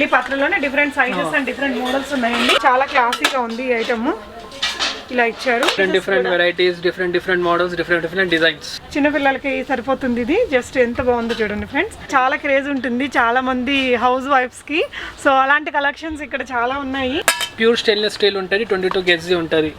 ఈ పాత్రలోనే different sizes and different models ఉన్నాయండి. చాలా క్లాసీగా ఉంది ఈ ఐటమ్. ఇలా ఇచ్చారు different varieties, different models, different designs. చిన్న పిల్లలకి సరిపోతుంది ఇది. జస్ట్ ఎంత బాగుందో చూడండి ఫ్రెండ్స్. చాలా క్రేజ్ ఉంటుంది చాలా మంది హౌస్ వైఫ్స్ కి. సో అలాంటి కలెక్షన్స్ ఇక్కడ చాలా ఉన్నాయి. ప్యూర్ స్టెయిన్లెస్ స్టీల్ ఉంటుంది, 22 gauge ఉంటుంది.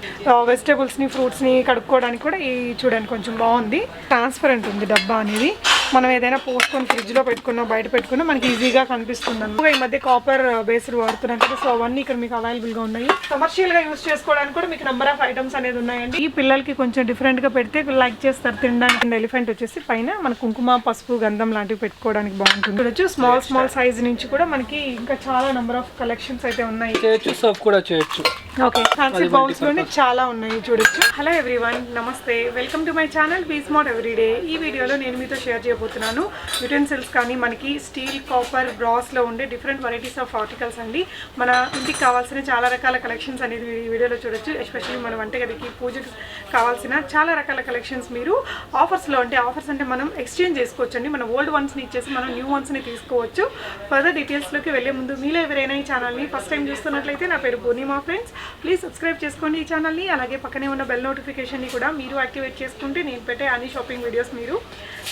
వెజిటేబుల్స్ ని ఫ్రూట్స్ ని కడుక్కోవడానికి కూడా ఈ చూడండి కొంచెం బాగుంది. ట్రాన్స్పరెంట్ ఉంది డబ్బా అనేది. మనం ఏదైనా పోసుకొని ఫ్రిడ్జ్ లో పెట్టుకున్నా బయట పెట్టుకున్నా మనకి ఈజీగా కనిపిస్తుంది అన్నమాట. ఈ మధ్య కాపర్ బేస్డ్ వాడుతున్నాం కదా, సో అవన్నీ ఇక్కడ మీకు అవైలబుల్ గా ఉన్నాయి. కమర్షియల్ గా యూస్ చేసుకోవడానికి కూడా మీకు నెంబర్ ఆఫ్ ఐటమ్స్ అనేది ఉన్నాయండి. ఈ పిల్లలకి కొంచెం డిఫరెంట్ గా పెడితే లైక్ చేస్తారు తినడానికి. ఎలిఫెంట్ వచ్చేసి పైన మన కుంకుమ, పసుపు, గంధం లాంటివి పెట్టుకోవడానికి బాగుంటుంది. చూడొచ్చు స్మాల్ సైజ్ నుంచి కూడా మనకి ఇంకా చాలా నెంబర్ ఆఫ్ కలెక్షన్స్ అయితే ఉన్నాయి. సర్వ్ కూడా చేయొచ్చు. ఓకే, ఫ్యాన్సీ బౌల్స్ లోనే చాలా ఉన్నాయి చూడొచ్చు. హలో ఎవ్రీవన్, నమస్తే, welcome to my channel be smart everyday. ఈ వీడియోలో నేను మీతో షేర్ చేయబోతున్నాను యుటెన్సిల్స్ కానీ మనకి స్టీల్, కాపర్, బ్రాస్ లో ఉండే డిఫరెంట్ వెరైటీస్ ఆఫ్ ఆర్టికల్స్ అండి. మన ఇంటికి కావాల్సిన చాలా రకాల కలెక్షన్స్ అనేది ఈ వీడియోలో చూడొచ్చు. ఎస్పెషల్లీ మన వంటగదికి, పూజకి కావాల్సిన చాలా రకాల కలెక్షన్స్ మీరు ఆఫర్స్లో అంటే ఆఫర్స్ అంటే మనం ఎక్స్చేంజ్ చేసుకోవచ్చు అండి. మన ఓల్డ్ వన్స్ని ఇచ్చేసి మనం న్యూ వన్స్ని తీసుకోవచ్చు. ఫర్దర్ డీటెయిల్స్లోకి వెళ్ళే ముందు మీలో ఎవరైనా ఈ ఛానల్ని ఫస్ట్ టైం చూస్తున్నట్లయితే నా పేరు పూర్ణిమా ఫ్రెండ్స్. ప్లీజ్ సబ్స్క్రైబ్ చేసుకోండి ఈ ఛానల్ని. అలాగే పక్కనే ఉన్న బెల్ నోటిఫికేషన్ని కూడా మీరు యాక్టివేట్ చేసుకుంటే నేను పెట్టే అన్ని షాపింగ్ వీడియోస్ మీరు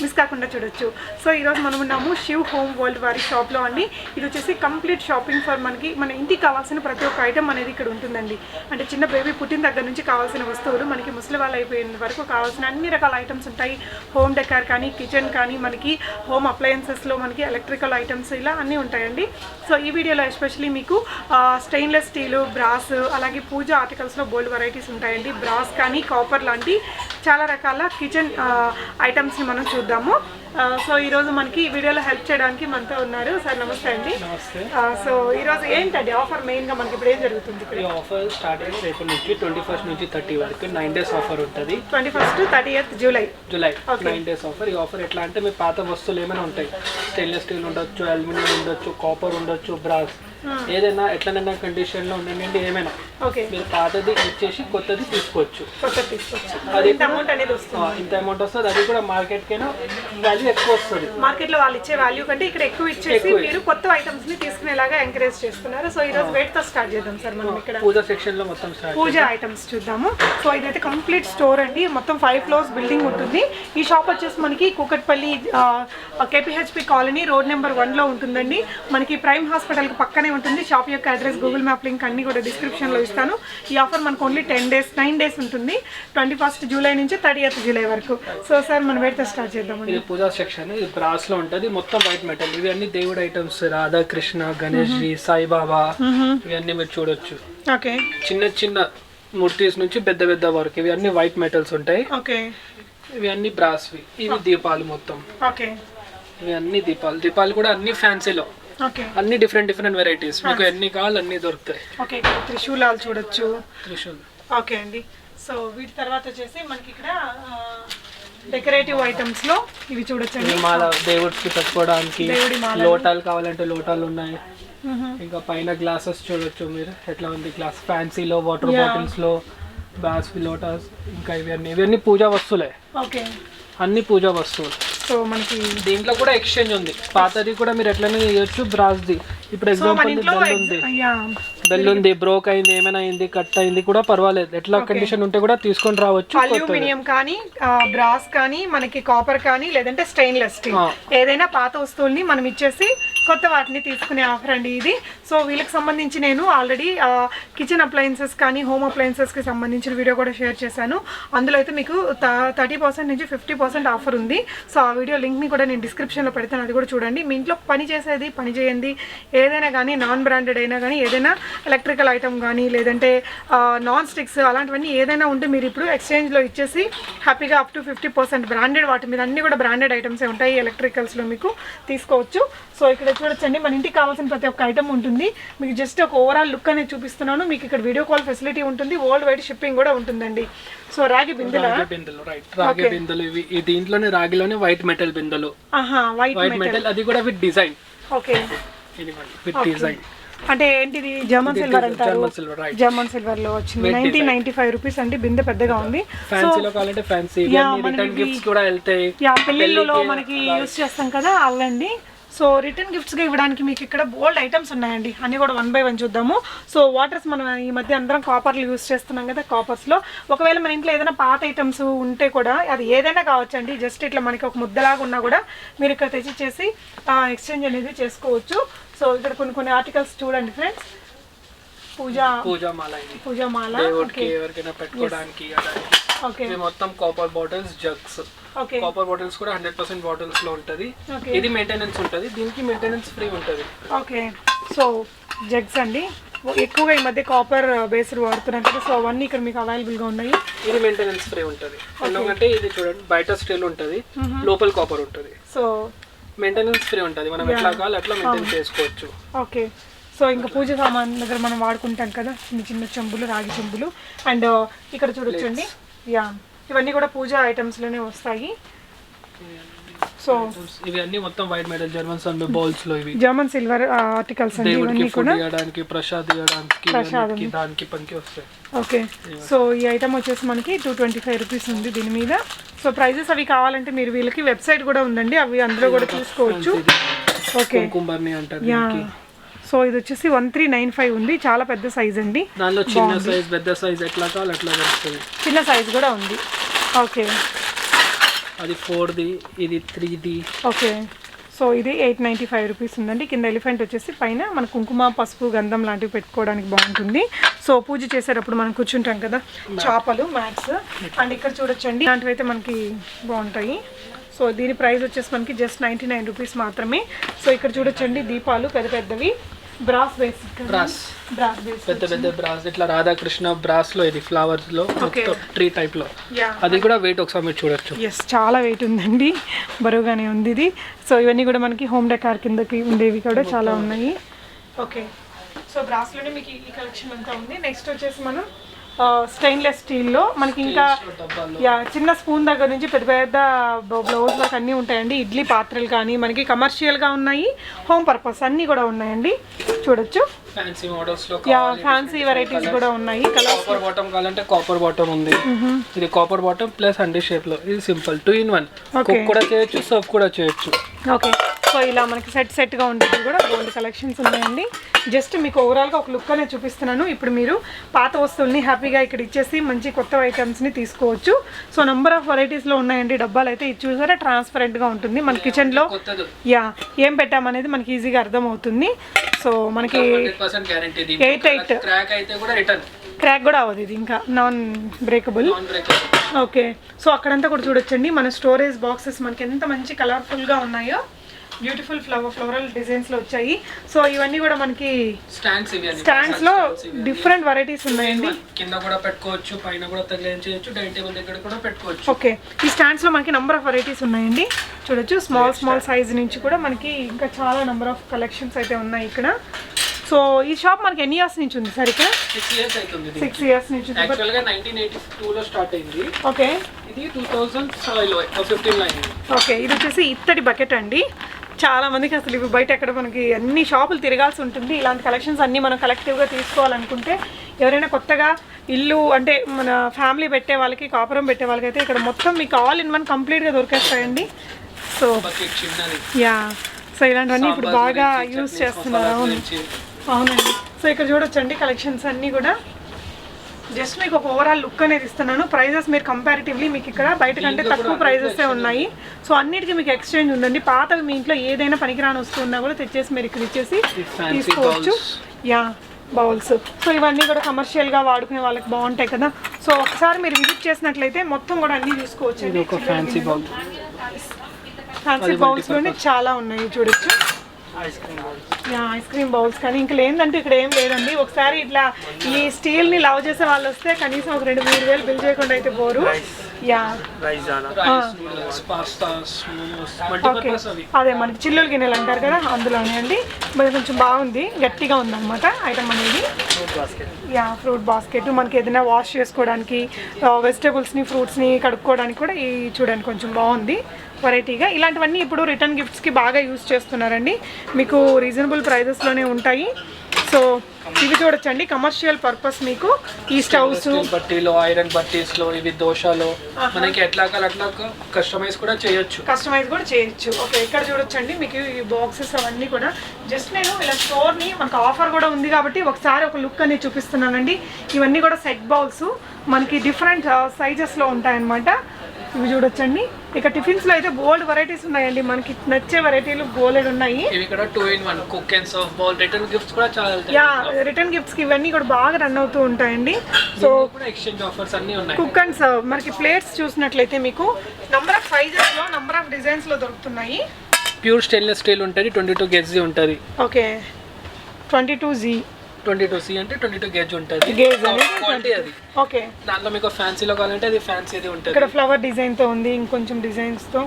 మిస్ కాకుండా చూడొచ్చు. సో ఈరోజు మనం ఉన్నాము శివ్ హోమ్ వరల్డ్ వారి షాప్లో అండి. ఇది వచ్చేసి కంప్లీట్ షాపింగ్ ఫర్ మనకి మన ఇంటికి కావాల్సిన ప్రతి ఒక్క ఐటమ్ అనేది ఇక్కడ ఉంటుందండి. అంటే చిన్న బేబీ పుట్టిన దగ్గర నుంచి కావాల్సిన వస్తువులు, మనకి ముసలి వాళ్ళు అయిపోయిన వరకు కావాల్సిన అన్ని రకాల ఐటమ్స్ ఉంటాయి. హోమ్ డెకార్ కానీ, కిచెన్ కానీ, మనకి హోమ్ అప్లయన్సెస్లో మనకి ఎలక్ట్రికల్ ఐటమ్స్ ఇలా అన్నీ ఉంటాయండి. సో ఈ వీడియోలో ఎస్పెషల్లీ మీకు స్టెయిన్లెస్ స్టీలు, బ్రాస్, అలాగే పూజ ఆర్టికల్స్లో బోల్డ్ వెరైటీస్ ఉంటాయండి. బ్రాస్ కానీ, కాపర్ లాంటి చాలా రకాల కిచెన్ ఐటమ్స్ని మనం చూద్దాము. సో ఈరోజు మనకి ఈ వీడియోలో హెల్ప్ చేయడానికి మనతో ఉన్నారు సార్. నమస్తే అండి. సో ఈరోజు ఏంటండి ఆఫర్ మెయిన్గా మనకి ఇప్పుడు ఏం జరుగుతుంది? ఈ ఆఫర్ స్టార్టింగ్ రేపు నుంచి 21st నుంచి 30 వరకు 9 days ఆఫర్ ఉంటుంది. 21st to 30th July 9 days offer. ఈ ఆఫర్ ఎట్లా అంటే మీ పాత వస్తువులు ఏమైనా ఉంటాయి, స్టెయిన్లెస్ స్టీల్ ఉండొచ్చు, అల్యూమినియం ఉండొచ్చు, కాపర్ ఉండొచ్చు, బ్రాస్, ఏదైనా ఎట్లనైనా కండిషన్లో ఉండండి, ఏమైనా మీరు పాతది ఇచ్చేసి కొత్తది తీసుకోవచ్చు. అది ఇంత అమౌంట్ అనేది వస్తుంది. ఇంత అమౌంట్ వస్తుంది. అది కూడా మార్కెట్కైనా వాల్యూ ఎక్కువ వస్తుంది. మార్కెట్లో వాళ్ళు ఇచ్చే వాల్యూ కంటే ఇక్కడ ఎక్కువ ఇచ్చేసి మీరు కొత్త ఐటమ్స్ ని తీసుకునేలాగా ఎంకరేజ్ చేస్తున్నారు. సో ఈ రోజు వెయిట్ తో స్టార్ట్ చేద్దాం సార్. మనం ఇక్కడ పూజ సెక్షన్ లో మొత్తం పూజ ఐటమ్స్ చూద్దాము. సో ఇదైతే కంప్లీట్ స్టోర్ అండి. మొత్తం 5 floors బిల్డింగ్ ఉంటుంది. ఈ షాప్ వచ్చేసి మనకి Kukatpally KPHP colony road number 1 లో ఉంటుందండి. మనకి ప్రైమ్ హాస్పిటల్ కి పక్కనే ఉంటుంది. షాప్ యొక్క అడ్రస్, గూగుల్ మ్యాప్ లింక్ అన్ని కూడా డిస్క్రిప్షన్ లో ఇస్తాను. ఈ ఆఫర్ మనకు ఓన్లీ 9 days ఉంటుంది. 21st జూలై నుంచి 30th జూలై వరకు. సో సార్ మనం వెయిట్ తో స్టార్ట్ చేద్దామండి. ఇది పూజా సెక్షన్. ఇది బ్రాస్ లో ఉంటుంది. మొత్తం వైట్ మెటల్. ఇవి అన్ని దేవుడు ఐటమ్స్, రాధా కృష్ణ, గణేష్ జీ, సాయిబాబా, ఇవన్నీ మీరు చూడొచ్చు. ఓకే, చిన్న చిన్న మూర్తిస్ నుంచి పెద్ద పెద్ద వరకు ఇవి అన్ని వైట్ మెటల్స్ ఉంటాయి. ఓకే, ఇవి అన్ని బ్రాస్వి. ఇవి దీపాలు మొత్తం. ఓకే, ఇవి అన్ని దీపాలు కూడా అన్ని ఫ్యాన్సీలో, అన్ని డిఫరెంట్ వెరైటీస్. మీకు ఎన్ని కావాలి అన్ని దొరుకుతాయి. ఓకే, త్రిశూలాలు చూడొచ్చు. త్రిశూల్. ఓకే అండి. సో వీటి తర్వాత వచ్చేసి మనకి ఇక్కడ డెకరేటివ్ ఐటమ్స్ లో ఇవి చూడొచ్చండి. మాల, దేవుడికి పెట్టుకోవడానికి లోటాలు కావాలంటే లోటాలు ఉన్నాయి. ఇంకా పైన గ్లాసెస్ చూడొచ్చు మీరు ఎట్లా ఉంది. గ్లాస్ ఫ్యాన్సీలో, వాటర్ బాటిల్స్ లో, బ్రాస్ లోటాస్, ఇంకా ఇవన్నీ పూజా వస్తువులే. ఓకే, అన్ని పూజా వస్తువులు. సో మనకి దీంట్లో కూడా ఎక్స్చేంజ్ ఉంది. పాతది కూడా మీరు ఎట్లనే చేయొచ్చు. బ్రాస్ది ఇప్పుడు ఎగ్జాంపుల్ బెల్ ఉంది, బ్రోక్ అయింది, ఏమైనా అయింది, కట్ అయింది కూడా పర్వాలేదు. ఎట్లా కండిషన్ ఉంటే కూడా తీసుకొని రావచ్చు. అల్యూమినియం కానీ, బ్రాస్ కానీ, మనకి కాపర్ కానీ, లేదంటే స్టెయిన్లెస్ స్టీల్ ఏదైనా పాత వస్తువుల్ని మనం ఇచ్చేసి కొత్త వాటిని తీసుకునే ఆఫర్ అండి ఇది. సో వీళ్ళకి సంబంధించి నేను ఆల్రెడీ కిచెన్ అప్లయన్సెస్ కానీ, హోమ్ అప్లయన్సెస్కి సంబంధించిన వీడియో కూడా షేర్ చేశాను. అందులో అయితే మీకు 30% నుంచి 50% ఆఫర్ ఉంది. సో ఆ వీడియో లింక్ని కూడా నేను డిస్క్రిప్షన్లో పెడతాను, అది కూడా చూడండి. మీ ఇంట్లో పని చేసేది, పని చేయండి, ఏదైనా కానీ, నాన్ బ్రాండెడ్ అయినా కానీ, ఏదైనా ఎలక్ట్రికల్ ఐటమ్ కానీ, లేదంటే నాన్ స్టిక్స్ అలాంటివన్నీ ఏదైనా ఉంటే మీరు ఇప్పుడు ఎక్స్చేంజ్లో ఇచ్చేసి హ్యాపీగా అప్ టు 50% బ్రాండెడ్ వాటి మీద అన్నీ కూడా బ్రాండెడ్ ఐటమ్సే ఉంటాయి ఎలక్ట్రికల్స్లో మీకు తీసుకోవచ్చు. సో ఇక్కడ చూడొచ్చండి, మన ఇంటికి కావాల్సిన ప్రతి ఒక్క ఐటమ్ ఉంటుంది. మీకు జస్ట్ ఒక ఓవరాల్ లుక్ అనేది చూపిస్తున్నాను. మీకు ఇక్కడ వీడియో కాల్ ఫెసిలిటీ ఉంటుంది, వరల్డ్ వైడ్ షిప్పింగ్ కూడా ఉంటుందండి. సో రాగి బిందెలు, రాగి బిందెలు ఇవి దీంట్లోనే రాగిలోనే వైట్ మెటల్ బిందెలు. వైట్ మెటల్, అది కూడా with design. Okay, with design. అంటే ఏంటిది? జర్మన్ సిల్వర్ అంటారు. జర్మన్ సిల్వర్ లో వచ్చింది. 1995 రూపీస్ అండి. బిందె పెద్దగా ఉంది. ఫ్యాన్సీలో కావాలంటే ఫ్యాన్సీ, రిటర్న్ గిఫ్ట్స్ కూడా వెళ్తాయి. పెళ్ళిళ్ళలో మనకి యూస్ చేస్తాం కదా అవండి. సో రిటర్న్ గిఫ్ట్స్గా ఇవ్వడానికి మీకు ఇక్కడ బోల్డ్ ఐటమ్స్ ఉన్నాయండి, అన్నీ కూడా 1 by 1 చూద్దాము. సో వాటర్స్ మనం ఈ మధ్య అందరం కాపర్లు యూస్ చేస్తున్నాం కదా, కాపర్స్లో ఒకవేళ మన ఇంట్లో ఏదైనా పాత ఐటమ్స్ ఉంటే కూడా అది ఏదైనా కావచ్చండి, జస్ట్ ఇట్లా మనకి ఒక ముద్దలాగా ఉన్నా కూడా మీరు ఇక్కడ తెచ్చిచ్చేసి ఎక్స్చేంజ్ అనేది చేసుకోవచ్చు. సో ఇక్కడ కొన్ని ఆర్టికల్స్ చూడండి ఫ్రెండ్స్, పూజామాల పెట్టుకోవడానికి. ఓకే, మొత్తం copper bottles, jugs. Copper bottles కూడా 100% బాటిల్స్ లో ఉంటది. ఇది మెయింటెనెన్స్ ఉంటది, దీనికి మెయింటెనెన్స్ ఫ్రీ ఉంటది. ఓకే, సో జగ్స్ అండి ఎక్కువగా ఈ మధ్య కాపర్ బేస్డ్ వాడుతున్నాం కదా, సో అవన్నీ ఇక్కడ మీకు అవైలబుల్ గా ఉన్నాయి. ఇది మెయింటెనెన్స్ ఫ్రీ ఉంటది, ఎందుకంటే ఇది చూడండి బయట స్టీల్ ఉంటది, లోపల కాపర్ ఉంటది. సో మెయింటెనెన్స్ ఫ్రీ ఉంటది, మనం ఎట్లా కావాలి అట్లా మెయింటైన్ చేసుకోవచ్చు. ఓకే, సో ఇంకా పూజ సామాన్ దగ్గర మనం వాడుకుంటాం కదా చిన్న చెంబులు, రాగి చెంబులు. అండ్ ఇక్కడ చూడొచ్చండి, ఇవన్నీ కూడా పూజ ఐటమ్స్ లోనే వస్తాయి. సో ఇవన్నీ మొత్తం white metal German silver bowls లో, ఇవి జర్మన్ సిల్వర్ ఆర్టికల్స్ అండి, ఇవన్నీ కూడా ప్రసాదానికి దానికి పనికి వస్తాయి. ఓకే, సో ఈ ఐటమ్ వచ్చేసి మనకి 225 రూపీస్ ఉంది దీని మీద. సో ప్రైజెస్ అవి కావాలంటే మీరు వీళ్ళకి వెబ్సైట్ కూడా ఉందండి, అవి అందులో కూడా చూసుకోవచ్చు. ఓకే, సో ఇది వచ్చేసి 1395 ఉంది, చాలా పెద్ద సైజ్ అండి. దానిలో చిన్న సైజ్ పెద్ద సైజ్ ఎట్లా కావాలి అట్లా దొరుకుతుంది, చిన్న సైజ్ కూడా ఉంది. ఓకే, అది 4D, ఇది 3D. ఓకే, సో ఇది 895 రూపీస్ ఉందండి. కింద ఎలిఫెంట్ వచ్చేసి పైన మన కుంకుమ, పసుపు, గంధం లాంటివి పెట్టుకోవడానికి బాగుంటుంది. సో పూజ చేసేటప్పుడు మనం కూర్చుంటాం కదా, చేపలు, మ్యాట్స్. అండ్ ఇక్కడ చూడొచ్చండి, ఇలాంటివి అయితే మనకి బాగుంటాయి. సో దీని ప్రైస్ వచ్చేసి మనకి జస్ట్ 99 రూపీస్ మాత్రమే. సో ఇక్కడ చూడొచ్చండి దీపాలు పెద్దవి, బ్రాస్ బేస్, పెద్ద బ్రాస్, ఇట్లా రాధాకృష్ణ బ్రాస్ లో, ఇది ఫ్లవర్స్ లో ట్రీ టైప్ లో. అది కూడా వెయిట్ ఒకసారి మీరు చూడొచ్చు. ఎస్, చాలా వెయిట్ ఉందండి, బరువుగానే ఉంది ఇది. సో ఇవన్నీ కూడా మనకి హోమ్ డెకార్ కిందకి ఉండేవి కూడా చాలా ఉన్నాయి. ఓకే, సో బ్రాస్ లోనే మీకు ఈ కలెక్షన్ అంతా ఉంది. నెక్స్ట్ వచ్చేసి మనం స్టెయిన్లెస్ స్టీల్లో మనకి ఇంకా చిన్న స్పూన్ దగ్గర నుంచి పెద్ద బ్లౌజ్ వరకు అన్నీ ఉంటాయండి. ఇడ్లీ పాత్రలు కానీ మనకి కమర్షియల్గా ఉన్నాయి, హోమ్ పర్పస్ అన్నీ కూడా ఉన్నాయండి. చూడొచ్చు, ఫ్యాన్సీ వెరైటీస్ కూడా ఉన్నాయి. కాపర్ బాటమ్ కావాలంటే కాపర్ బాటమ్ ఉంది, ఇది copper bottom plus handi shape లో, ఇది సింపుల్ 2 in 1, కుక్ కూడా చేయొచ్చు, సర్వ్ కూడా చేయొచ్చు. ఓకే, సో ఇలా మనకి సెట్గా ఉండేది కూడా గోల్డ్ కలెక్షన్స్ ఉన్నాయండి. జస్ట్ మీకు ఓవరాల్గా ఒక లుక్ అనేది చూపిస్తున్నాను. ఇప్పుడు మీరు పాత వస్తువుల్ని హ్యాపీగా ఇక్కడ ఇచ్చేసి మంచి కొత్త ఐటమ్స్ని తీసుకోవచ్చు. సో నెంబర్ ఆఫ్ వెరైటీస్లో ఉన్నాయండి. డబ్బాలు అయితే ఇది చూసారా ట్రాన్స్పరెంట్గా ఉంటుంది. మన కిచెన్లో ఏం పెట్టామనేది మనకి ఈజీగా అర్థమవుతుంది. సో మనకి 88 క్రాక్ కూడా అవ్వదు, ఇది ఇంకా నాన్ బ్రేకబుల్. ఓకే, సో అక్కడంతా కూడా చూడొచ్చండి మన స్టోరేజ్ బాక్సెస్ మనకి ఎంత మంచి కలర్ఫుల్గా ఉన్నాయో, బ్యూటిఫుల్ ఫ్లోరల్ డిజైన్స్ లో వచ్చాయి. సో ఇవన్నీ కూడా మనకి స్టాండ్స్ లో డిఫరెంట్ వెరైటీస్ ఉన్నాయండి. కింద కూడా పెట్టుకోవచ్చు, పైన కూడా తగిలించవచ్చు, డైనింగ్ టేబుల్ దగ్గర కూడా పెట్టుకోవచ్చు. ఓకే, ఈ స్టాండ్స్ లో మనకి నెంబర్ ఆఫ్ వెరైటీస్ ఉన్నాయండి. చూడొచ్చు, స్మాల్ సైజ్ నుంచి కూడా మనకి ఇంకా చాలా నెంబర్ ఆఫ్ కలెక్షన్స్ అయితే ఉన్నాయి ఇక్కడ. సో ఈ షాప్ మనకి ఎన్ని ఇయర్స్ నుంచి ఉంది సార్ ఇక్కడ? 6 years అవుతుంది. 6 years నుంచి. యాక్చువల్ గా 1982 లో స్టార్ట్ అయింది. ఓకే, ఇది 2005 లో 15 లో అయింది. ఓకే, ఇది వచ్చేసి ఇత్తడి బకెట్ అండి. చాలా మందికి అసలు ఇవి బయట ఎక్కడ మనకి అన్ని షాపులు తిరగాల్సి ఉంటుంది. ఇలాంటి కలెక్షన్స్ అన్నీ మనం కలెక్టివ్గా తీసుకోవాలనుకుంటే ఎవరైనా కొత్తగా ఇల్లు అంటే మన ఫ్యామిలీ పెట్టే వాళ్ళకి, కాపురం పెట్టే వాళ్ళకి అయితే ఇక్కడ మొత్తం మీకు ఆల్ ఇన్ వన్ కంప్లీట్గా దొరికేస్తాయండి. సో సో ఇలాంటివన్నీ ఇప్పుడు బాగా యూజ్ చేస్తున్నారు. అవునండి, సో ఇక్కడ చూడొచ్చండి కలెక్షన్స్ అన్నీ కూడా. జస్ట్ మీకు ఒక ఓవరాల్ లుక్ అనేది ఇస్తున్నాను. ప్రైజెస్ మీరు కంపారిటివ్లీ మీకు ఇక్కడ బయట కంటే తక్కువ ప్రైజెసే ఉన్నాయి. సో అన్నిటికీ మీకు ఎక్స్చేంజ్ ఉందండి. పాతవి మీ ఇంట్లో ఏదైనా పనికిరాని వస్తువు ఉన్నా కూడా తెచ్చేసి మీరు ఇక్కడ ఇచ్చేసి తీసుకోవచ్చు. బౌల్స్, సో ఇవన్నీ కూడా కమర్షియల్గా వాడుకునే వాళ్ళకి బాగుంటాయి కదా. సో ఒకసారి మీరు విజిట్ చేసినట్లయితే మొత్తం కూడా అన్నీ చూసుకోవచ్చు. ఫ్యాన్సీ బౌల్స్లోనే చాలా ఉన్నాయి చూడొచ్చు. ఐస్ క్రీమ్ బౌల్స్ కానీ ఇంకా లేదంటే ఇక్కడ ఏం లేదండి. ఒకసారి ఇట్లా ఈ స్టీల్ని లవ్ చేసే వాళ్ళు వస్తే కనీసం ఒక 2-3 వేలు బిల్ చేయకుండా అయితే పోరు. అదే మనకి చిల్లులు గిన్నెలు అంటారు కదా, అందులోనే అండి. మరి కొంచెం బాగుంది, గట్టిగా ఉందన్నమాట ఐటమ్ అనేది. ఫ్రూట్ బాస్కెట్ మనకి ఏదైనా వాష్ చేసుకోవడానికి, వెజిటేబుల్స్ని ఫ్రూట్స్ని కడుక్కోవడానికి కూడా ఈ చూడండి కొంచెం బాగుంది వెరైటీగా. ఇలాంటివన్నీ ఇప్పుడు రిటర్న్ గిఫ్ట్స్కి బాగా యూజ్ చేస్తున్నారండి. మీకు రీజనబుల్ ప్రైజెస్లోనే ఉంటాయి. సో సో ఇవి చూడొచ్చండి, కమర్షియల్ పర్పస్ మీకు ఈ స్టవ్స్, బట్టీలో, ఐరన్ బట్టీస్లో, ఇవి దోశలో మనకి ఎట్లా కస్టమైజ్ కూడా చేయొచ్చు. ఓకే, ఇక్కడ చూడొచ్చండి మీకు ఈ బాక్సెస్ అవన్నీ కూడా. జస్ట్ నేను ఇలా స్టోర్ని మనకు ఆఫర్ కూడా ఉంది కాబట్టి ఒకసారి ఒక లుక్ అనేది చూపిస్తున్నానండి. ఇవన్నీ కూడా సెట్ బౌల్స్ మనకి డిఫరెంట్ సైజెస్లో ఉంటాయన్నమాట. ఇవి చూడొచ్చండి. ఇక టిఫిన్స్ లో అయితే బోల్డ్ వెరైటీస్ ఉన్నాయండి, మనకి నచ్చే వెరైటీలు బోల్డ్ ఉన్నాయి. ఇవి కూడా 2-in-1 cook and serve bowl. Return gifts కూడా చాలా యా, రిటర్న్ గిఫ్ట్స్ కి ఇవన్నీ కూడా బాగా రన్ అవుతూ ఉంటాయండి. సో కూడా ఎక్స్చేంజ్ ఆఫర్స్ అన్ని ఉన్నాయి. కుక్ అండ్ సర్వ్ మనకి ప్లేట్స్ చూసినట్లయితే మీకు నంబర్ ఆఫ్ సైజెస్ లో, నంబర్ ఆఫ్ డిజైన్స్ లో దొరుకుతున్నాయి. ప్యూర్ స్టెయిన్లెస్ స్టీల్ ఉంటుంది, 22 gauge ఉంటుంది. ఓకే, 22Z 22C అంటే 22 gauge ఉంటుంది. క్వాలిటీ అది. ఓకే, దాంట్లో మీకు ఫ్యాన్సీలో కావాలంటే అది ఫ్యాన్సీది ఉంటుంది. ఇక్కడ ఫ్లవర్ డిజైన్ తో ఉంది, ఇంకొంచెం డిజైన్స్ తో.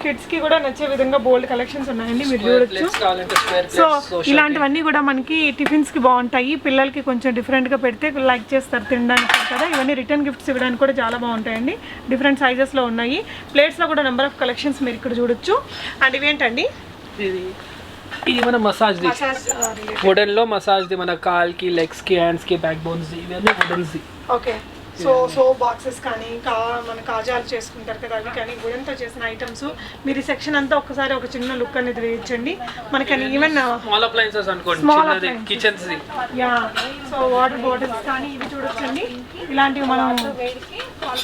కిడ్స్ కి కూడా నచ్చే విధంగా బోల్డ్ కలెక్షన్స్ ఉన్నాయండి, మీరు చూడొచ్చు. సో ఇలాంటివన్నీ కూడా మనకి టిఫిన్స్ కి బాగుంటాయి, పిల్లలకి కొంచెం డిఫరెంట్ గా పెడితే లైక్ చేస్తారు తినడానికి కదా. ఇవన్నీ రిటర్న్ గిఫ్ట్స్ ఇవ్వడానికి కూడా చాలా బాగుంటాయండి. డిఫరెంట్ సైజెస్ లో ఉన్నాయి. ప్లేట్స్ లో కూడా నెంబర్ ఆఫ్ కలెక్షన్స్ మీరు ఇక్కడ చూడొచ్చు. అండ్ ఇవేంటండి, ఇది మన మసాజ్ ది, వుడెన్ లో మసాజ్ ది, మన కాల్కి, లెగ్స్ కి, హ్యాండ్స్ కి, బ్యాక్ బోన్స్ ది, ఇవన్నీ వుడెన్స్ ది. ఓకే, సో బాక్సెస్ కానీ మన కాజాలు చేసుకుంటారు కదా, అవి కానీ వుడెన్తో చేసిన ఐటమ్స్. మీరు ఈ సెక్షన్ అంతా ఒకసారి ఒక చిన్న లుక్ అనేది వేయించండి. మనకి ఈవెన్ స్మాల్ అప్లయన్సెస్ అనుకోండి, kitchens the. Yeah, so water bottles కానీ ఇవి చూడొచ్చండి. ఇలాంటివి మనం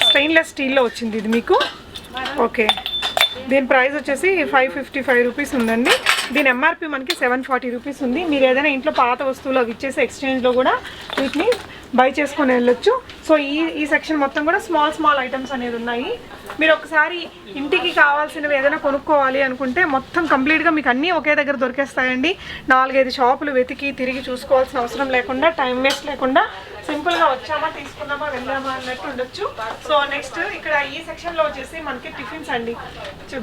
స్టెయిన్లెస్ స్టీల్లో వచ్చింది ఇది మీకు. ఓకే, దీని ప్రైస్ వచ్చేసి 555 రూపీస్ ఉందండి. దీని ఎంఆర్పి మనకి 740 రూపీస్ ఉంది. మీరు ఏదైనా ఇంట్లో పాత వస్తువులు అవి ఇచ్చేసి ఎక్స్చేంజ్లో కూడా వీటిని బై చేసుకొని వెళ్ళొచ్చు. సో ఈ సెక్షన్ మొత్తం కూడా స్మాల్ ఐటమ్స్ అనేది ఉన్నాయి. మీరు ఒకసారి ఇంటికి కావాల్సినవి ఏదైనా కొనుక్కోవాలి అనుకుంటే మొత్తం కంప్లీట్గా మీకు అన్నీ ఒకే దగ్గర దొరికేస్తాయండి. 4-5 షాపులు వెతికి తిరిగి చూసుకోవాల్సిన అవసరం లేకుండా, టైం వేస్ట్ లేకుండా సింపుల్గా వచ్చామా, తీసుకున్నామా, వెళ్ళామా అన్నట్టు ఉండొచ్చు. సో నెక్స్ట్ ఇక్కడ ఈ సెక్షన్లో వచ్చేసి మనకి టిఫిన్స్ అండి.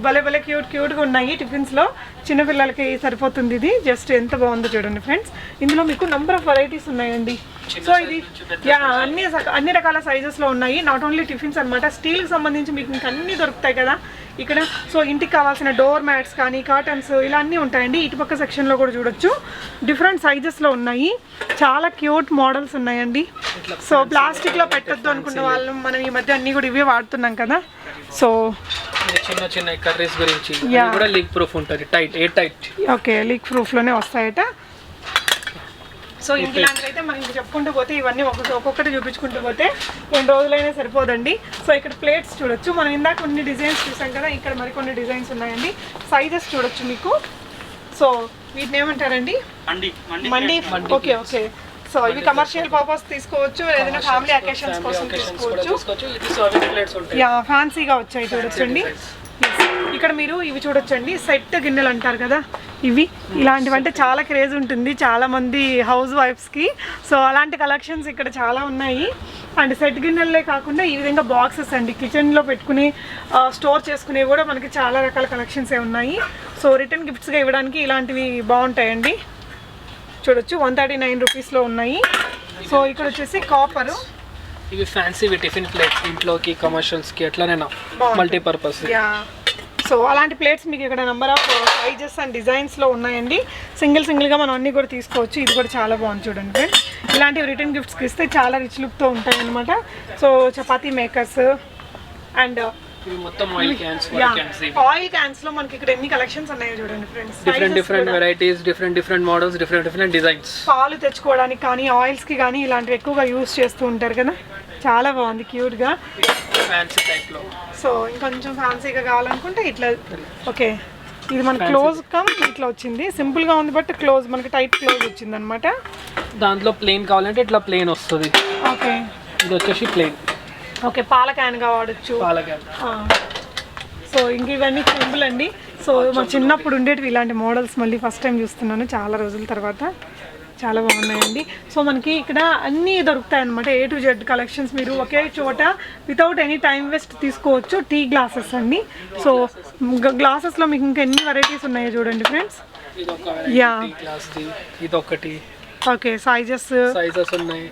భలే క్యూట్గా ఉన్నాయి టిఫిన్స్లో. చిన్నపిల్లలకి సరిపోతుంది ఇది. జస్ట్ ఎంత బాగుందో చూడండి ఫ్రెండ్స్. ఇందులో మీకు నంబర్ ఆఫ్ వెరైటీస్ ఉన్నాయండి. సో ఇది యా, అన్ని రకాల సైజెస్లో ఉన్నాయి. నాట్ ఓన్లీ టిఫిన్స్ అనమాట, స్టీల్కి సంబంధించి మీకు ఇంకా అన్నీ దొరుకుతాయి కదా ఇక్కడ. సో ఇంటికి కావాల్సిన డోర్ మ్యాట్స్ కానీ, కర్టన్స్ ఇలా అన్నీ ఉంటాయండి. ఇటుపక్క సెక్షన్లో కూడా చూడొచ్చు. డిఫరెంట్ సైజెస్లో ఉన్నాయి, చాలా క్యూట్ మోడల్స్ ఉన్నాయండి. సో ప్లాస్టిక్లో పెట్టద్దు అనుకున్న వాళ్ళు, మనం ఈ మధ్య అన్నీ కూడా ఇవే వాడుతున్నాం కదా. సో చిన్న కర్రీస్ గురించి కూడా లీక్ ప్రూఫ్ ఉంటుంది, ఎయిర్ టైట్. ఓకే, లీక్ ప్రూఫ్లోనే వస్తాయట. సో ఇలాంటివి అయితే మనం చెప్పుకుంటూ పోతే ఇవన్నీ ఒక్కొక్కటి చూపించుకుంటూ పోతే 2 రోజులైనా సరిపోదండి. సో ఇక్కడ ప్లేట్స్ చూడొచ్చు. మనం ఇందాక కొన్ని డిజైన్స్ చూసాం కదా, ఇక్కడ మరికొన్ని డిజైన్స్ ఉన్నాయండి. సైజెస్ చూడొచ్చు మీకు. సో వీటిని ఏమంటారండి, మండి. ఓకే, సో ఇవి కమర్షియల్ పర్పస్ తీసుకోవచ్చు, ఏదైనా ఫ్యామిలీ అకేషన్స్ కోసం తీసుకోవచ్చు. యా, ఫ్యాన్సీగా వచ్చాయి చూడొచ్చండి. ఇక్కడ మీరు ఇవి చూడొచ్చండి, సెట్ గిన్నెలు అంటారు కదా ఇవి. ఇలాంటివి అంటే చాలా క్రేజ్ ఉంటుంది చాలా మంది హౌస్ వైఫ్స్కి. సో అలాంటి కలెక్షన్స్ ఇక్కడ చాలా ఉన్నాయి. అండ్ సెట్ గిన్నెలే కాకుండా ఈ విధంగా బాక్సెస్ అండి, కిచెన్లో పెట్టుకుని స్టోర్ చేసుకునేవి కూడా మనకి చాలా రకాల కలెక్షన్సే ఉన్నాయి. సో రిటర్న్ గిఫ్ట్స్గా ఇవ్వడానికి ఇలాంటివి బాగుంటాయండి. చూడొచ్చు, 139 రూపీస్లో ఉన్నాయి. సో ఇక్కడ వచ్చేసి కాపరు. ఇవి ఫ్యాన్సీ టిఫిన్ ప్లేట్స్, ఇంట్లోకి, కమర్షియల్స్కి ఎట్లానైనా మల్టీపర్పస్. యా, సో అలాంటి ప్లేట్స్ మీకు ఇక్కడ నెంబర్ ఆఫ్ సైజెస్ అండ్ డిజైన్స్లో ఉన్నాయండి. సింగిల్గా మనం అన్నీ కూడా తీసుకోవచ్చు. ఇది కూడా చాలా బాగుంది చూడండి ఫ్రెండ్స్. ఇలాంటివి రిటర్న్ గిఫ్ట్స్కి ఇస్తే చాలా రిచ్ లుక్తో ఉంటాయి అనమాట. So chapati makers and oil cans లో మనకి ఇక్కడ ఎన్ని కలెక్షన్స్ ఉన్నాయో చూడండి friends. Different varieties, different models, different designs. పాలు తెచ్చుకోవడానికి కానీ, ఆయిల్స్ కి కానీ ఇలాంటివి ఎక్కువగా యూస్ చేస్తూ ఉంటారు కదా. చాలా బాగుంది క్యూట్ గా, ఫ్యాన్సీ టైప్ లో. సో ఇంకొంచెం ఫ్యాన్సీగా కావాలనుకుంటే ఇట్లా. ఓకే, ఇది మన క్లోజ్ కమ్ ఇట్లా వచ్చింది. సింపుల్ గా ఉంది బట్ క్లోజ్, మనకి టైట్ క్లోజ్ వచ్చింది అనమాట. దాంట్లో ప్లెయిన్ కావాలంటే ఇట్లా ప్లెయిన్ వస్తుంది. ఓకే, ఇది వచ్చేసి ప్లెయిన్. ఓకే, పాల క్యాన్గా వాడచ్చు. సో ఇంక ఇవన్నీ సింపుల్ అండి. సో మా చిన్నప్పుడు ఉండేటివి ఇలాంటి మోడల్స్ మళ్ళీ ఫస్ట్ టైం చూస్తున్నాను చాలా రోజుల తర్వాత. చాలా బాగున్నాయండి. సో మనకి ఇక్కడ అన్నీ దొరుకుతాయి అనమాట, A to Z కలెక్షన్స్. మీరు ఒకే చోట వితౌట్ ఎనీ టైం వేస్ట్ తీసుకోవచ్చు. టీ గ్లాసెస్ అండి. సో గ్లాసెస్లో మీకు ఇంకా ఎన్ని వెరైటీస్ ఉన్నాయో చూడండి ఫ్రెండ్స్. యా, ఓకే, సైజెస్ ఉన్నాయి.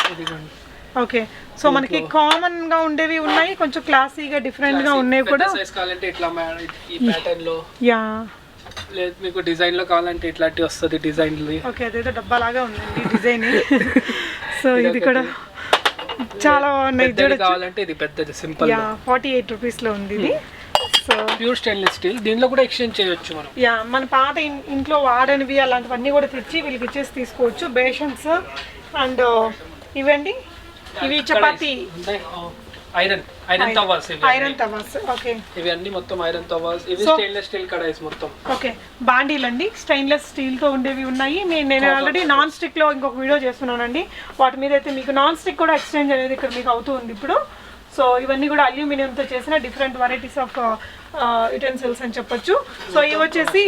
ఓకే, సో మనకి కామన్ గా ఉండేవి ఉన్నాయి, కొంచెం క్లాసీగా డిఫరెంట్ గా ఉన్నాయి కూడా. యా, లేదు మీకు డిజైన్ లో కావాలంటే ఇట్లాంటి వస్తుంది డిజైన్. ఓకే, అదేదో డబ్బా లాగా ఉందండి డిజైన్. సో ఇది కూడా చాలా బాగున్నాయి చూడొచ్చు. కావాలంటే ఇది పెద్దది సింపుల్ 48 రూపీస్ లో ఉంది ఇది. సో ప్యూర్ స్టెయిన్లెస్ స్టీల్, దీనిలో కూడా ఎక్స్చేంజ్ చేయొచ్చు మనం. మన పాత ఇంట్లో వాడనివి అలాంటివన్నీ కూడా తెచ్చి వీళ్ళకి ఇచ్చేసి తీసుకోవచ్చు. బేషన్స్ అండ్ ఇవండి, ఇవి చపాతీ ఐరన్ తవాస్. ఓకే, ఇవి అన్ని మొత్తం ఐరన్ తవాస్. ఇవి స్టెయిన్లెస్ స్టీల్ కడాయిస్ మొత్తం. ఓకే, బాండీలు అండి స్టెయిన్లెస్ స్టీల్ తో ఉండేవి ఉన్నాయి. నేను ఆల్రెడీ నాన్ స్టిక్ లో ఇంకొక వీడియో చేస్తున్నానండి. వాటి మీద అయితే మీకు నాన్ స్టిక్ కూడా ఎక్స్చేంజ్ అనేది ఇక్కడ మీకు అవుతూ ఉంది ఇప్పుడు. సో ఇవన్నీ కూడా అల్యూమినియంతో చేసిన డిఫరెంట్ వెరైటీస్ ఆఫ్ యుటెన్సిల్స్ అని చెప్పొచ్చు. సో ఇవి వచ్చేసి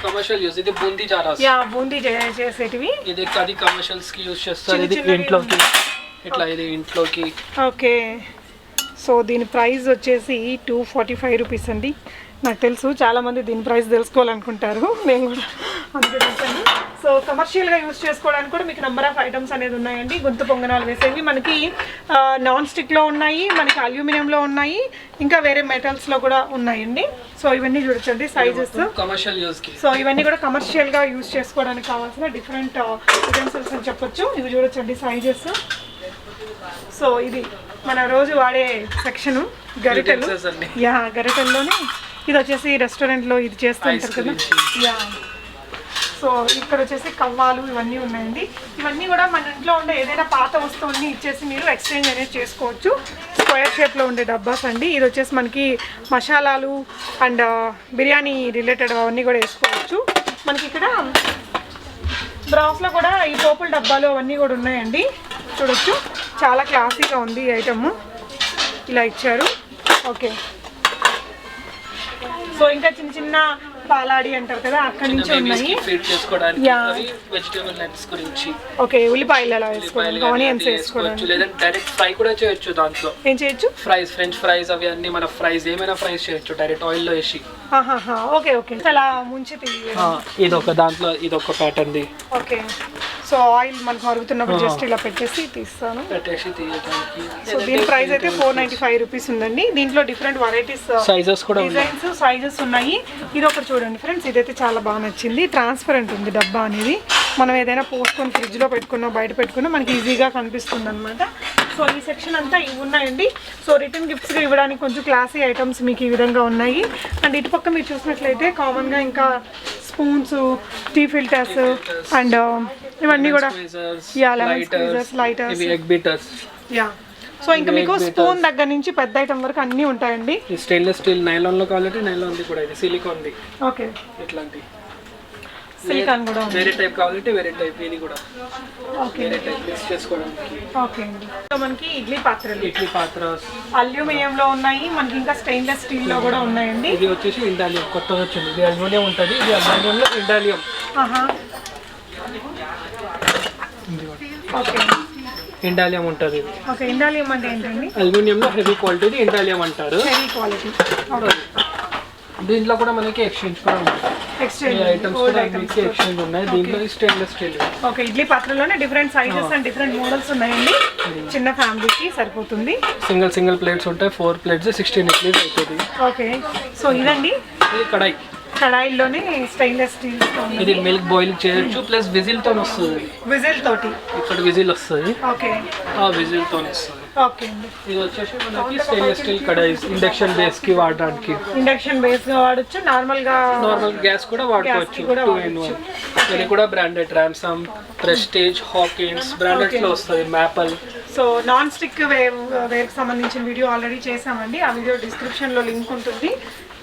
కమర్షియల్ యూస్. ఇది బూందీ జారాస్. బూందీ చేసేటివి. ఇది అది కమర్షియల్స్ కి యూస్ చేస్తారు. ఇది ఇంట్లోకి ఇట్లా, ఇది ఇంట్లోకి. ఓకే, సో దీని ప్రైస్ వచ్చేసి 245 రూపీస్ అండి. నాకు తెలుసు చాలామంది దీని ప్రైస్ తెలుసుకోవాలనుకుంటారు, నేను కూడా అందుకే చెప్పాను. సో కమర్షియల్గా యూస్ చేసుకోవడానికి కూడా మీకు నెంబర్ ఆఫ్ ఐటమ్స్ అనేది ఉన్నాయండి. గుంత పొంగనాలు వేసేవి మనకి నాన్ స్టిక్లో ఉన్నాయి, మనకి అల్యూమినియంలో ఉన్నాయి, ఇంకా వేరే మెటల్స్లో కూడా ఉన్నాయండి. సో ఇవన్నీ చూడొచ్చండి సైజెస్. Commercial use. సో ఇవన్నీ కూడా కమర్షియల్గా యూస్ చేసుకోవడానికి కావాల్సిన డిఫరెంట్ యుటెన్సిల్స్ అని చెప్పొచ్చు. ఇవి చూడొచ్చండి సైజెస్. సో ఇది మన రోజు వాడే సెక్షను గరిటెలు. గరిటెల్లోనే ఇది వచ్చేసి రెస్టారెంట్లో ఇది చేస్తుంటారు కదా. సో ఇక్కడ వచ్చేసి కవ్వాలు ఇవన్నీ ఉన్నాయండి. ఇవన్నీ కూడా మన ఇంట్లో ఉండే ఏదైనా పాత వస్తువుని ఇచ్చేసి మీరు ఎక్స్చేంజ్ అనేది చేసుకోవచ్చు. స్క్వేర్ షేప్లో ఉండే డబ్బాస్ అండి. ఇది వచ్చేసి మనకి మసాలాలు అండ్ బిర్యానీ రిలేటెడ్ అవన్నీ కూడా వేసుకోవచ్చు. మనకి ఇక్కడ బ్రాస్లో కూడా ఈ పోపుల డబ్బాలు అవన్నీ కూడా ఉన్నాయండి, చూడొచ్చు. చాలా క్లాసీగా ఉంది ఈ ఐటమ్, ఇలా ఇచ్చారు. ఓకే, సో ఇంకా చిన్న చిన్న పాలాడి అంటారు కదా, అక్కడి నుంచి ఉన్నాయి. ఓకే, ఉల్లిపాయలు అలా వేసుకోవడానికి, ఆనియన్స్ వేసుకోవడానికి, డైరెక్ట్ ఫ్రై కూడా చేయొచ్చు. దాంట్లో ఏం చేయొచ్చు? ఫ్రైస్, ఫ్రెంచ్ ఫ్రైస్ అవి అన్ని మన ఫ్రైస్ ఏమైనా ఫ్రైస్ చేయొచ్చు డైరెక్ట్ ఆయిల్ లో వేసి. ఓకే ఓకే, అలా ముంచి ఇది ఒక దాంట్లో ఇది ఒక pattern the. Okay, so oil మనకు మరుగుతున్నప్పుడు జస్ట్ ఇలా పెట్టేసి తీస్తాను. సో దీని ప్రైస్ అయితే 495 రూపీస్ ఉందండి. దీంట్లో డిఫరెంట్ వెరైటీస్ సైజెస్ కూడా డిజైన్స్ సైజెస్ ఉన్నాయి. ఇది ఒకటి చూడండి ఫ్రెండ్స్, ఇదైతే చాలా బాగా నచ్చింది. ట్రాన్స్పరెంట్ ఉంది డబ్బా అనేది. మనం ఏదైనా పోసుకొని ఫ్రిడ్జ్లో పెట్టుకున్నా బయట పెట్టుకున్నా మనకి ఈజీగా కనిపిస్తుంది అనమాట. సో ఈ సెక్షన్ అంతా ఇవి ఉన్నాయండి. సో రిటర్న్ గిఫ్ట్స్గా ఇవ్వడానికి కొంచెం క్లాసీ ఐటమ్స్ మీకు ఈ విధంగా ఉన్నాయి. అండ్ ఇటుపక్క మీరు చూసినట్లయితే కామన్గా ఇంకా స్పూన్స్, టీ ఫిల్టర్స్ అండ్ ఇవన్నీ కూడా లైటర్స్. సో ఇంకా మీకు స్పూన్ దగ్గర నుంచి పెద్ద ఐటమ్ వరకు అన్నీ ఉంటాయండి. స్టెయిన్లెస్ స్టీల్ నైలాన్ లో కావాలంటే నైలాన్ ది కూడా, ఇది సిలికాన్ ది. ఓకే, ఇట్లాంటి సిలికాన్ కూడా వేరే టైప్ కావాలంటే వేరే టైప్, ఇది కూడా వేరే టైప్ మిక్స్ చేసుకోవడానికి. ఓకే అండి. సో మనకి ఇడ్లీ పాత్రలు అల్యూమినియం లో ఉన్నాయి, మనకి ఇంకా స్టెయిన్లెస్ స్టీల్ లో కూడా ఉన్నాయండి. ఇది వచ్చేసి ఇండాలియం కొత్తగా వచ్చింది. ఇది అల్యూమినియం ఉంటుంది, ఇది అల్యూమినియం లో ఇండాలియం. ఓకే, ఇండాలియం ఉంటుంది. ఓకే, ఇండాలియం అంటే ఏంటండి? అల్యూమినియం లో హెవీ క్వాలిటీ ఇండాలియం అంటారు. Heavy quality. దీంట్లో కూడా మనకి ఎక్స్చేంజ్ కూడా ఉంది. ఐటమ్స్ కూడా మీకు ఎక్స్చేంజ్ ఉన్నాయి. దీంట్లో స్టెయిన్లెస్ స్టీల్. ఓకే, ఇడ్లీ పాత్రలోనే different sizes and different models ఉన్నాయండి. చిన్న ఫ్యామిలీకి సరిపోతుంది. సింగిల్ ప్లేట్స్ ఉంటాయి. 4 ప్లేట్స్ 16 ఇడ్లీస్ అవుతుంది. ఓకే, సో ఇదండి ఇది కడాయి. కడాయిలోనే స్టెయిన్లెస్ స్టీల్. ఇది మిల్క్ బాయిల్ చేయొచ్చు, ప్లస్ విజిల్ తో వస్తుంది. విజిల్ తోటి ఇక్కడ విజిల్ వస్తుంది. ఓకే, ఆ విజిల్ తో వస్తుంది. ఓకే అండి. ఇది వచ్చేసి మనకి స్టెయిన్లెస్ స్టీల్ కడాయి, ఇండక్షన్ బేస్ కి వాడడానికి. ఇండక్షన్ బేస్ గా వాడొచ్చు, నార్మల్ గ్యాస్ కూడా వాడుకోవచ్చు. 2 in 1. ఇది కూడా బ్రాండెడ్ రామ్సమ్, ప్రెస్టీజ్, హాకిన్స్ బ్రాండెడ్ లో వస్తుంది. మ్యాపల్. సో నాన్ స్టిక్ వేర్కి సంబంధించిన వీడియో ఆల్రెడీ చేసామండి. ఆ వీడియో డిస్క్రిప్షన్ లో లింక్ ఉంటుంది.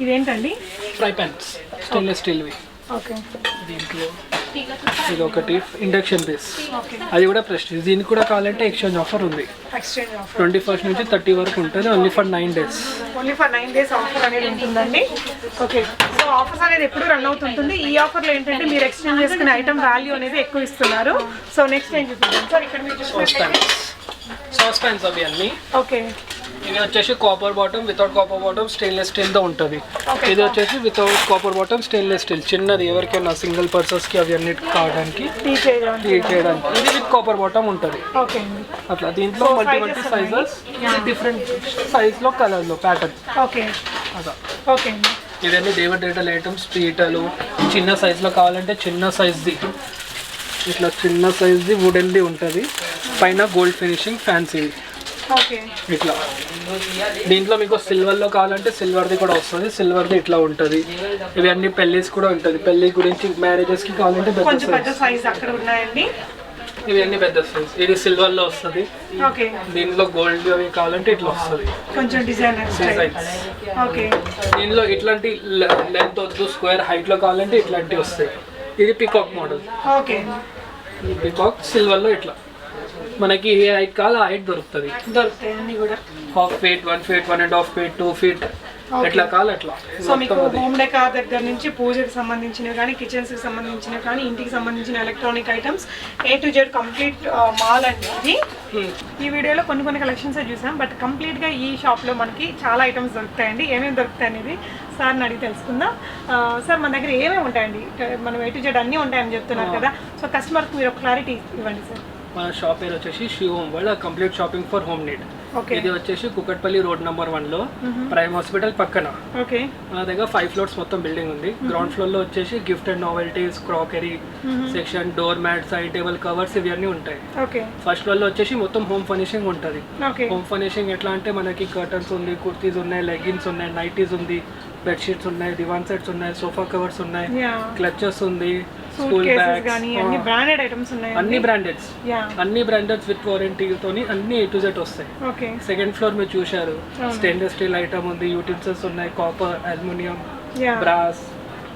ఇదేంటండి? ఫ్రై పాన్స్ స్టెయిన్లెస్ స్టీల్వి. ఓకే, దీంట్లో ఇది ఒకటి ఇండక్షన్ బేస్, అది కూడా ప్రెస్టీజ్. దీనికి కూడా కావాలంటే ఎక్స్చేంజ్ ఆఫర్ ఉంది. 21st నుంచి 30 వరకు ఉంటుంది. Only for 9 days. Only for 9 days offer అనేది ఉంటుందండి. ఓకే, సో ఆఫర్స్ అనేది ఎప్పుడు రన్ అవుతుంటుంది. ఈ ఆఫర్లో ఏంటంటే మీరు ఎక్స్చేంజ్ చేసుకునే ఐటమ్ వాల్యూ అనేది ఎక్కువ ఇస్తున్నారు. సో నెక్స్ట్ ఏం చూద్దాం సార్. ఇక్కడ మీరు సాస్ ప్యాన్స్ అవి అన్నీ. ఓకే, ఇది వచ్చేసి copper bottom, without copper bottom stainless steel తో ఉంటుంది. ఇది వచ్చేసి without copper bottom stainless steel, చిన్నది ఎవరికైనా సింగిల్ పర్సన్స్ కి అవి అన్నిటి కావడానికి టీ చేయడానికి. ఇది విత్ కాపర్ బాటమ్ ఉంటుంది. అట్లా దీంట్లో మల్టీ సైజెస్, డిఫరెంట్ సైజ్ లో కలర్ లో ప్యాటర్న్. ఓకే, అదా. ఓకే, ఇవన్నీ డేవిడ్ ఐటమ్స్, పీటలు చిన్న సైజులో కావాలంటే చిన్న సైజ్ది, ఇట్లా చిన్న సైజ్ది వుడెన్ది ఉంటుంది, పైన గోల్డ్ ఫినిషింగ్ ఫ్యాన్సీది ఓకే. ఇట్లా. దీంట్లో మీకు సిల్వర్లో కావాలంటే సిల్వర్ది కూడా వస్తుంది, సిల్వర్ది ఇట్లా ఉంటుంది. ఇవి అన్ని పెళ్ళిస్ కూడా ఉంటుంది, పెళ్లి గురించి మ్యారేజెస్కి కావాలంటే కొంచెం పెద్ద సైజ్ అక్కడ ఉన్నాయండి. ఇవి అన్ని పెద్ద సైజ్. ఇది సిల్వర్లో వస్తుంది, ఓకే. దీంట్లో గోల్డ్ అవి కావాలంటే ఇట్లా వస్తుంది, కొంచెం డిజైనర్ స్టైల్. ఓకే. దీనిలో ఇట్లాంటి లెంత్ వద్దు, స్క్వేర్ హైట్లో కావాలంటే ఇట్లాంటివి వస్తాయి. ఇది పికాక్ మోడల్. ఓకే. ఈ పికాక్ సిల్వర్లో ఇట్లా మనకి ఏ హైట్ కావాలో ఆ హైట్ దొరుకుతుంది. దొరుకుతాయి అన్ని కూడా. Half feet, 1 feet, 1.5 feet, 2 feet ఎట్లా కావాలి అట్లా. సో మీకు హోమ్ డెకార్ దగ్గర నుంచి పూజకి సంబంధించినవి కానీ, కిచెన్స్కి సంబంధించినవి కానీ, ఇంటికి సంబంధించిన electronic items A to Z complete mall అండి ఇది. ఈ వీడియోలో కొన్ని కలెక్షన్స్ చూసాం, బట్ కంప్లీట్గా ఈ షాప్లో మనకి చాలా ఐటమ్స్ దొరుకుతాయండి. ఏమేమి దొరుకుతాయి అనేది సార్ని అడిగి తెలుసుకుందాం. సార్ మన దగ్గర ఏమేమి ఉంటాయండి? మనం A to Z అన్నీ ఉంటాయని చెప్తున్నారు కదా, సో కస్టమర్కి మీరు ఒక క్లారిటీ ఇవ్వండి సార్. మన షాప్ పేరు వచ్చేసి Sri Home World, complete shopping for home need. ఇది వచ్చేసి కుకట్పల్లి రోడ్ నెంబర్ 1లో ప్రైమ్ హాస్పిటల్ పక్కన. ఓకే. మన దగ్గర 5 floors మొత్తం బిల్డింగ్ ఉంది. గ్రౌండ్ ఫ్లోర్ లో వచ్చేసి gift and novelties, crockery section, door mats, side table covers ఇవన్నీ ఉంటాయి. ఓకే. ఫస్ట్ ఫ్లోర్ లో వచ్చేసి మొత్తం హోమ్ ఫర్నిషింగ్ ఉంటుంది. ఓకే. హోమ్ ఫర్నిషింగ్ ఎట్లా అంటే మనకి కర్టన్స్ ఉంది, కుర్తీస్ ఉన్నాయి, లెగ్గిన్స్ ఉన్నాయి, నైటీస్ ఉంది, బెడ్షీట్స్ ఉన్నాయి, దివాన్ సెట్స్ ఉన్నాయి, సోఫా కవర్స్ ఉన్నాయి, క్లచెస్ ఉంది, స్కూల్ బ్యాగ్స్, అన్ని బ్రాండెడ్ ఐటమ్స్ ఉన్నాయి. అన్ని బ్రాండెడ్స్, అన్ని బ్రాండెడ్స్ విత్ వారంటీతోని అన్ని A to Z వస్తాయి. ఓకే. సెకండ్ ఫ్లోర్ మీరు చూశారు, స్టెయిన్లెస్ స్టీల్ ఐటమ్ ఉంది, యూటిల్సిల్స్ ఉన్నాయి, కాపర్, అల్యూమినియం, బ్రాస్,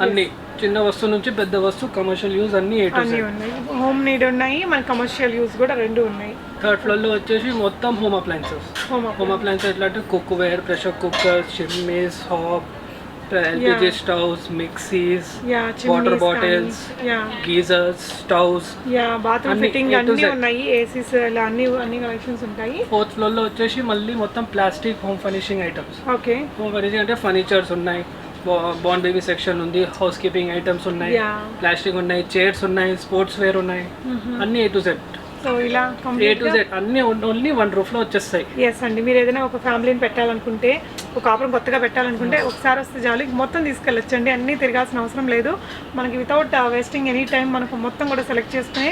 అన్ని చిన్న వస్తువు నుంచి పెద్ద వస్తువు, కమర్షియల్ యూజ్ అన్ని A to Z ఉన్నాయి. హోమ్ నీడ్ ఉన్నాయి, మన కమర్షియల్ యూజ్ కూడా రెండు ఉన్నాయి. థర్డ్ ఫ్లోర్ లో వచ్చేసి మొత్తం హోమ్ అప్లయన్సెస్. హోమ్ అప్లయన్సెస్ ఎట్లా అంటే cookware, pressure cooker, chimneys, hob, LPG stoves, mixies, water bottles, geysers, stoves, bathroom fitting అన్ని ఉన్నాయి, ఏసీస్ ఇలా అన్ని కలెక్షన్స్ ఉంటాయి. ఫోర్త్ ఫ్లోర్ లో వచ్చేసి మళ్ళీ మొత్తం plastic home furnishing items. Okay. Home furnishing అంటే ఫర్నిచర్స్ ఉన్నాయి, బాండ్ బేబీ సెక్షన్ ఉంది, హౌస్ కీపింగ్ ఐటమ్స్ ఉన్నాయి, ప్లాస్టిక్ ఉన్నాయి, చైర్స్ ఉన్నాయి, స్పోర్ట్స్ వేర్ ఉన్నాయి, అన్ని A to Z. సో ఇలా A to Z అన్ని ఓన్లీ 1 roof లో వచ్చేస్తాయి. ఎస్ అండి, మీరు ఏదైనా ఒక ఫ్యామిలీని పెట్టాలనుకుంటే, ఒక కాపురం కొత్తగా పెట్టాలనుకుంటే ఒకసారి వస్తే చాలు, మొత్తం తీసుకెళ్ళొచ్చండి, అన్నీ తిరగాల్సిన అవసరం లేదు. మనకి వితౌట్ వేస్టింగ్ ఎనీ టైం మనకు మొత్తం కూడా సెలెక్ట్ చేసుకునే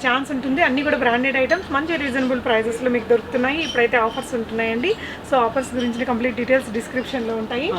ఛాన్స్ ఉంటుంది. అన్నీ కూడా బ్రాండెడ్ ఐటమ్స్ మంచి రీజనబుల్ ప్రైజెస్లో మీకు దొరుకుతున్నాయి. ఇప్పుడైతే ఆఫర్స్ ఉంటున్నాయండి. సో ఆఫర్స్ గురించి కంప్లీట్ డీటెయిల్స్ డిస్క్రిప్షన్లో ఉంటాయి.